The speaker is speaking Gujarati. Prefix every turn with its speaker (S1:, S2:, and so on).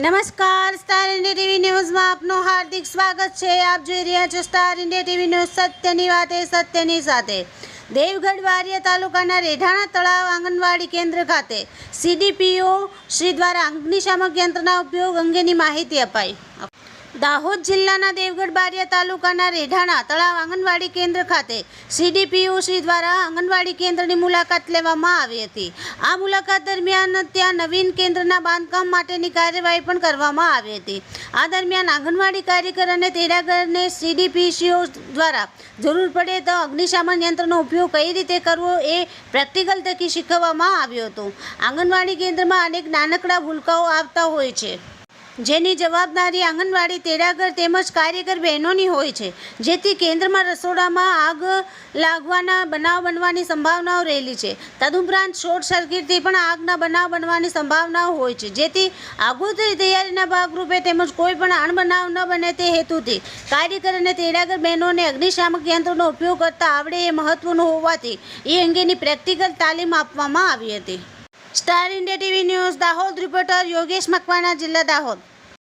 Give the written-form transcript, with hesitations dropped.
S1: નમસ્કાર, સ્ટાર ઇન્ડિયા ટીવી ન્યૂઝમાં આપનું હાર્દિક સ્વાગત છે। આપ જોઈ રહ્યા છો સ્ટાર ઇન્ડિયા ટીવી ન્યૂઝ। સત્યની વાતે સત્યની સાથે। દેવગઢ બારિયા તાલુકાના રેઢાણા તળાવ આંગણવાડી કેન્દ્ર ખાતે સીડીપીઓ શ્રી દ્વારા અગ્નિશામક યંત્રના ઉપયોગ અંગેની માહિતી અપાઈ। દાહોદ જિલ્લાના દેવગઢ બારિયા તાલુકાના રેઢાણા તળાવ આંગણવાડી કેન્દ્ર ખાતે સીડીપીઓ શ્રી દ્વારા આંગણવાડી કેન્દ્રની મુલાકાત લેવામાં આવી હતી। આ મુલાકાત દરમિયાન ત્યાં નવીન કેન્દ્રના બાંધકામ માટેની કાર્યવાહી પણ કરવામાં આવી હતી। આ દરમિયાન આંગણવાડી કાર્યકર અને તેડાગરને સીડીપીઓ દ્વારા જરૂર પડે તો અગ્નિશામક યંત્રનો ઉપયોગ કઈ રીતે કરવો એ પ્રેક્ટિકલ થકી શીખવવામાં આવ્યું હતું। આંગણવાડી કેન્દ્રમાં અનેક નાનકડા ભૂલકાઓ આવતા હોય છે, જેની જવાબદારી આંગણવાડી તેડાગર તેમજ કાર્યકર બહેનોની હોય છે, જેથી કેન્દ્રમાં રસોડામાં આગ લાગવાના બનાવ બનવાની સંભાવનાઓ રહેલી છે। તદુપરાંત શોર્ટ સર્કિટથી પણ આગના બનાવ બનવાની સંભાવનાઓ હોય છે, જેથી આગોતરી તૈયારીના ભાગરૂપે તેમજ કોઈ પણ અણબનાવ ન બને તે હેતુથી કાર્યકર અને તેડાગર બહેનોને અગ્નિશામક યંત્રનો ઉપયોગ કરતા આવડે એ મહત્વનું હોવાથી એ અંગેની પ્રેક્ટિકલ તાલીમ આપવામાં આવી હતી। Star India TV news Dahod reporter Yogesh Makwana, જિલ્લા દાહોદ।